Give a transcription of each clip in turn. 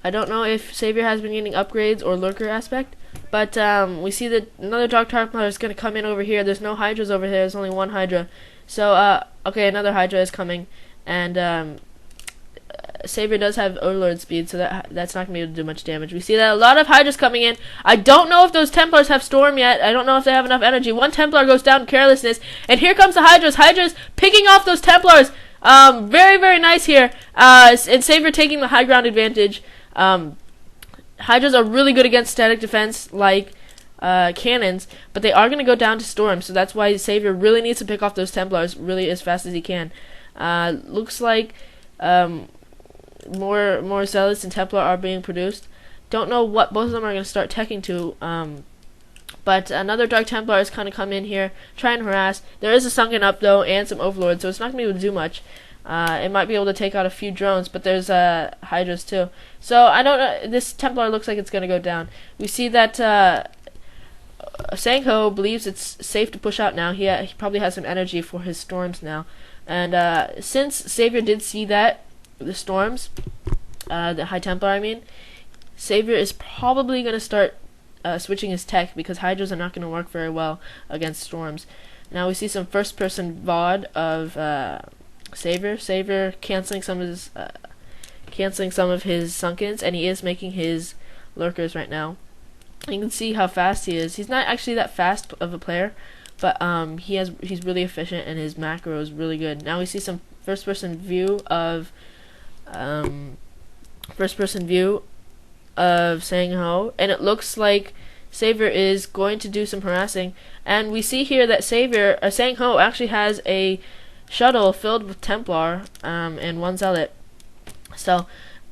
I don't know if SaviOr has been getting upgrades or lurker aspect, but we see that another Dark Templar is going to come in over here. There's no Hydras over here. There's only one Hydra. So, okay, another Hydra is coming, and SaviOr does have Overlord speed, so that's not going to be able to do much damage. We see that a lot of Hydras coming in. I don't know if those Templars have Storm yet. I don't know if they have enough energy. One Templar goes down carelessness, and here comes the Hydras. Hydras picking off those Templars. Very, very nice here. And SaviOr taking the high ground advantage. Hydras are really good against static defense, like cannons, but they are going to go down to Storm, so that's why SaviOr really needs to pick off those Templars really as fast as he can. Looks like more Zealots and Templar are being produced. Don't know what both of them are going to start teching to, but another Dark Templar is kind of come in here, try and harass. There is a Sunken up though, and some Overlords, so it's not going to be able to do much. It might be able to take out a few drones, but there's Hydras too. So I don't know. This Templar looks like it's going to go down. We see that Sangho believes it's safe to push out now. He probably has some energy for his storms now. And since SaviOr did see that, the storms, the High Templar, I mean, SaviOr is probably going to start switching his tech, because Hydras are not going to work very well against storms. Now we see some first-person VOD of SaviOr canceling some of his Sunkens, and he is making his lurkers right now. You can see how fast he is. He's not actually that fast of a player, but he's really efficient, and his macro is really good. Now we see some first-person view of Sangho, and it looks like SaviOr is going to do some harassing. And we see here that Sangho actually has a shuttle filled with Templar and one Zealot. So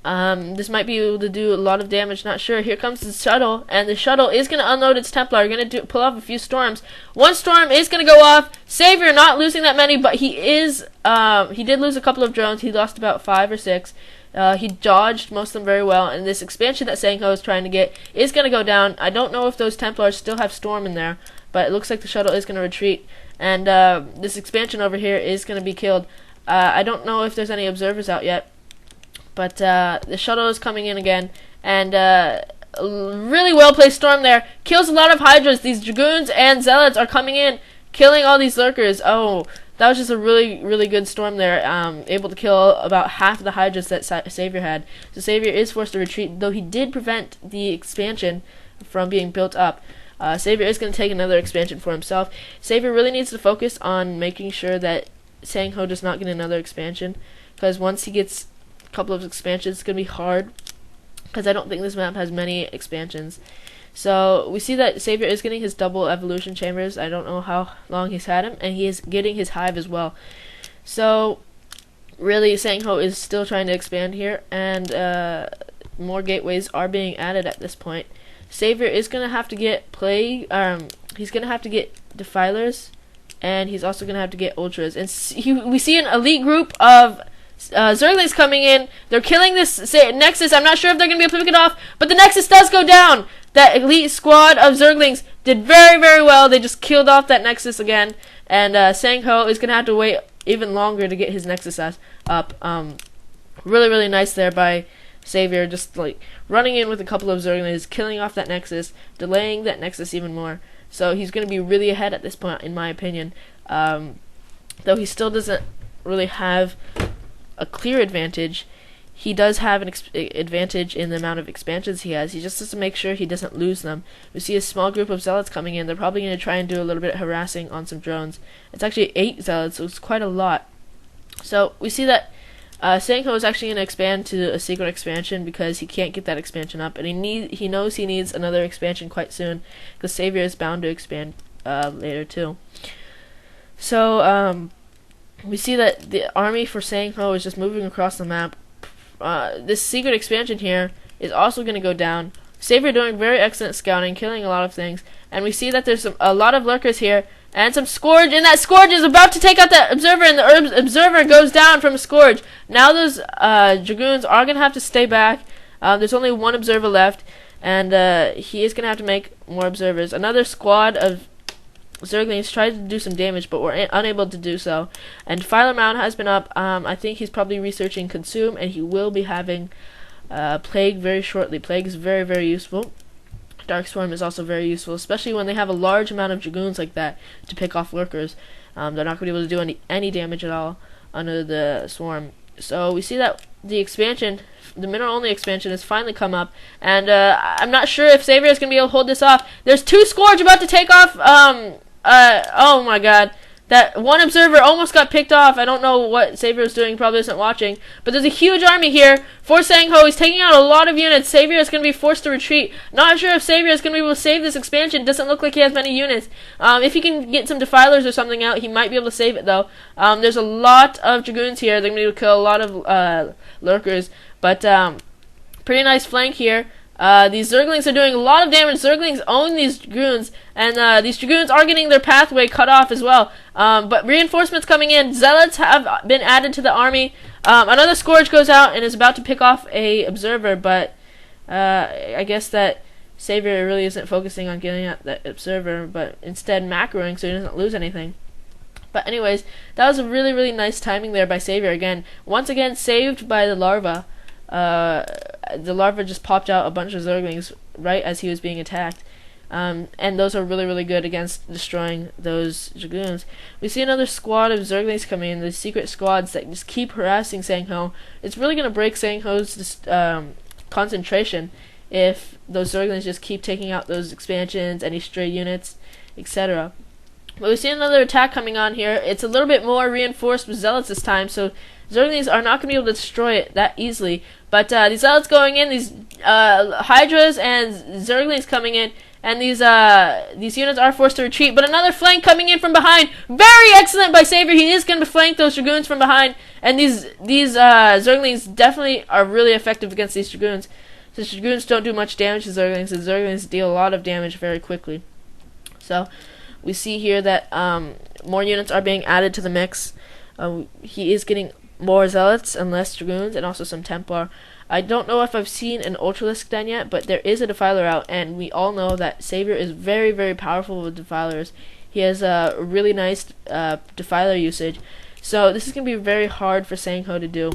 this might be able to do a lot of damage, not sure. Here comes the shuttle, and the shuttle is going to unload its Templar, going to pull off a few storms. One storm is going to go off. SaviOr not losing that many, but he did lose a couple of drones. He lost about 5 or 6. He dodged most of them very well, and this expansion that Sangho is trying to get is going to go down. I don't know if those Templars still have Storm in there, but it looks like the shuttle is going to retreat, and this expansion over here is going to be killed. I don't know if there's any observers out yet, but the shuttle is coming in again, and really well placed Storm there. Kills a lot of Hydras. These Dragoons and Zealots are coming in, killing all these lurkers. Oh, that was just a really, really good storm there, able to kill about half of the Hydras that SaviOr had. So SaviOr is forced to retreat, though he did prevent the expansion from being built up. SaviOr is going to take another expansion for himself. SaviOr really needs to focus on making sure that Sangho does not get another expansion, because once he gets a couple of expansions, it's going to be hard, because I don't think this map has many expansions. So we see that SaviOr is getting his double evolution chambers. I don't know how long he's had him, and he is getting his hive as well. So really, Sangho is still trying to expand here, and more gateways are being added at this point. SaviOr is going to have to get he's going to have to get defilers, and he's also going to have to get ultras. And we see an elite group of Zerglings coming in. They're killing this Nexus. I'm not sure if they're going to be able to pick it off, but the Nexus does go down. That elite squad of Zerglings did very, very well. They just killed off that Nexus again, and Sangho is going to have to wait even longer to get his Nexus up. Really, really nice there by SaviOr, just like running in with a couple of Zerglings, killing off that Nexus, delaying that Nexus even more. So he's going to be really ahead at this point, in my opinion. Though he still doesn't really have a clear advantage, he does have an advantage in the amount of expansions he has. He just has to make sure he doesn't lose them. We see a small group of Zealots coming in. They're probably going to try and do a little bit of harassing on some drones. It's actually 8 Zealots, so it's quite a lot. So we see that Sangho is actually going to expand to a secret expansion, because he can't get that expansion up, and he knows he needs another expansion quite soon, because SaviOr is bound to expand later too. So we see that the army for Sangho is just moving across the map. This secret expansion here is also going to go down. SaviOr doing very excellent scouting, killing a lot of things, and we see that there's a lot of lurkers here, and some Scourge, and that Scourge is about to take out that Observer, and the Observer goes down from a Scourge. Now those Dragoons are going to have to stay back. There's only one Observer left, and he is going to have to make more Observers. Another squad of Zerglings tried to do some damage, but were unable to do so. And Filer Mount has been up. I think he's probably researching Consume, and he will be having Plague very shortly. Plague is very, very useful. Dark Swarm is also very useful, especially when they have a large amount of Dragoons like that to pick off lurkers. They're not going to be able to do any damage at all under the Swarm. So we see that the expansion, the mineral-only expansion, has finally come up, and I'm not sure if SaviOr is going to be able to hold this off. There's 2 Scourge about to take off. Oh my god. That one observer almost got picked off. I don't know what SaviOr is doing. He probably isn't watching. But there's a huge army here for Sangho. He's taking out a lot of units. SaviOr is going to be forced to retreat. Not sure if SaviOr is going to be able to save this expansion. Doesn't look like he has many units. If he can get some Defilers or something out, he might be able to save it, though. There's a lot of Dragoons here. They're going to be able to kill a lot of Lurkers. But pretty nice flank here. These Zerglings are doing a lot of damage. Zerglings own these Dragoons, and these Dragoons are getting their pathway cut off as well. But reinforcements coming in. Zealots have been added to the army. Another Scourge goes out and is about to pick off a Observer, but I guess that SaviOr really isn't focusing on getting at that Observer, but instead macroing so he doesn't lose anything. But anyways, that was a really, really nice timing there by SaviOr again. Once again, saved by the larva. The larva just popped out a bunch of Zerglings right as he was being attacked. And those are really, really good against destroying those Dragoons. We see another squad of Zerglings coming in, the secret squads that just keep harassing Sangho. It's really going to break Sangho's concentration if those Zerglings just keep taking out those expansions, any stray units, etc. But we see another attack coming on here. It's a little bit more reinforced with Zealots this time, so Zerglings are not going to be able to destroy it that easily. But these Zealots going in, these Hydras and Zerglings coming in, and these units are forced to retreat. But another flank coming in from behind. Very excellent by SaviOr. He is going to flank those Dragoons from behind. And these Zerglings definitely are really effective against these Dragoons. Since Dragoons don't do much damage to Zerglings, the Zerglings deal a lot of damage very quickly. So we see here that more units are being added to the mix. He is getting more Zealots and less Dragoons, and also some Templar. I don't know if I've seen an Ultralisk done yet, but there is a Defiler out, and we all know that SaviOr is very, very powerful with Defilers. He has a really nice Defiler usage, so this is going to be very hard for Sangho to do.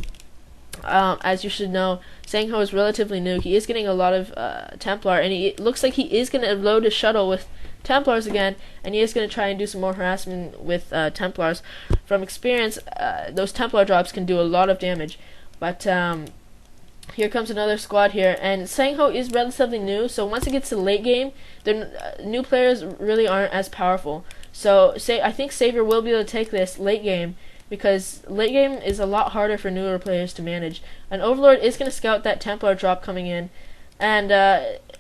As you should know, Sangho is relatively new. He is getting a lot of Templar, and it looks like he is going to load his shuttle with Templars again, and he is going to try and do some more harassment with Templars. From experience, those Templar drops can do a lot of damage. But here comes another squad here, and Sangho is relatively new, so once it gets to the late game, new players really aren't as powerful. So I think SaviOr will be able to take this late game, because late game is a lot harder for newer players to manage. An Overlord is going to scout that Templar drop coming in, and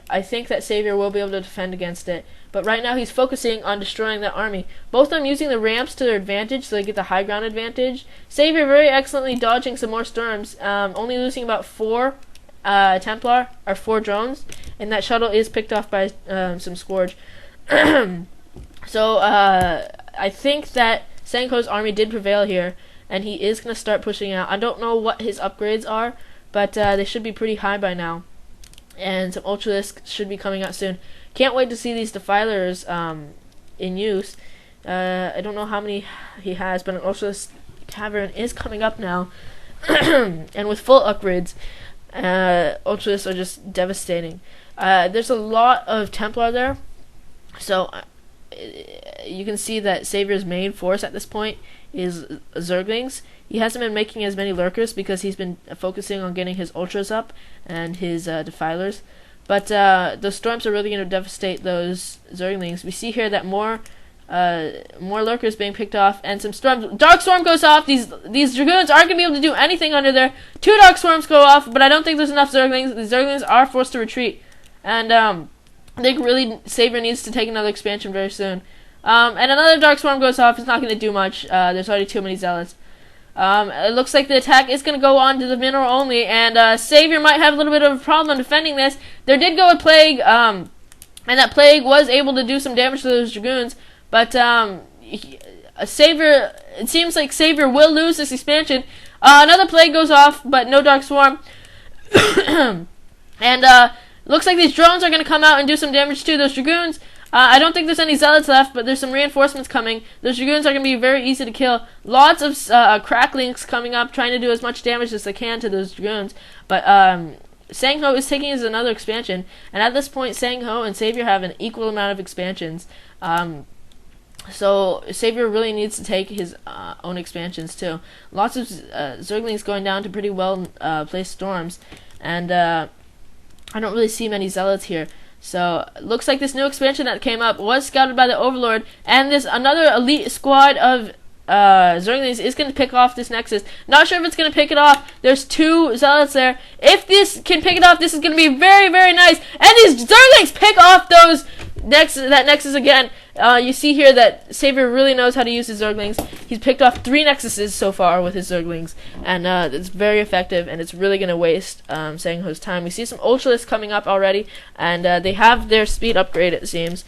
I think that SaviOr will be able to defend against it. But right now he's focusing on destroying that army. Both of them using the ramps to their advantage, so they get the high ground advantage. SaviOr very excellently dodging some more storms, only losing about 4 Templar, or 4 drones, and that shuttle is picked off by some Scourge. So I think that Sangho's army did prevail here, and he is going to start pushing out. I don't know what his upgrades are, but they should be pretty high by now. And some Ultralisks should be coming out soon. Can't wait to see these Defilers in use. I don't know how many he has, but an Ultralisk Cavern is coming up now. And with full upgrades, Ultralisks are just devastating. There's a lot of Templar there, so you can see that SaviOr's main force at this point is Zerglings. He hasn't been making as many Lurkers because he's been focusing on getting his Ultras up and his Defilers. But those Storms are really going to devastate those Zerglings. We see here that more Lurkers being picked off, and some Storms. Dark Storm goes off. These Dragoons aren't going to be able to do anything under there. 2 Dark Storms go off, but I don't think there's enough Zerglings. The Zerglings are forced to retreat. And I think really SaviOr needs to take another expansion very soon. And another Dark Swarm goes off. It's not going to do much. There's already too many Zealots. It looks like the attack is going to go on to the mineral only, and SaviOr might have a little bit of a problem defending this. There did go a Plague, and that Plague was able to do some damage to those Dragoons, but SaviOr, it seems like SaviOr will lose this expansion. Another Plague goes off, but no Dark Swarm. And looks like these drones are going to come out and do some damage to those Dragoons. I don't think there's any Zealots left, but there's some reinforcements coming. Those Dragoons are going to be very easy to kill. Lots of Cracklings coming up, trying to do as much damage as they can to those Dragoons. But Sangho is taking his another expansion, and at this point, Sangho and SaviOr have an equal amount of expansions. So SaviOr really needs to take his own expansions too. Lots of Zerglings going down to pretty well placed storms, and I don't really see many zealots here. So looks like this new expansion that came up was scouted by the Overlord, and this another elite squad of Zerglings is going to pick off this Nexus. Not sure if it's going to pick it off. There's 2 zealots there. If this can pick it off, this is going to be very, very nice. And these Zerglings pick off those Nexus again. You see here that SaviOr really knows how to use his Zerglings. He's picked off 3 Nexuses so far with his Zerglings, and it's very effective, and it's really going to waste Sangho's time. We see some Ultralists coming up already, and they have their speed upgrade, it seems.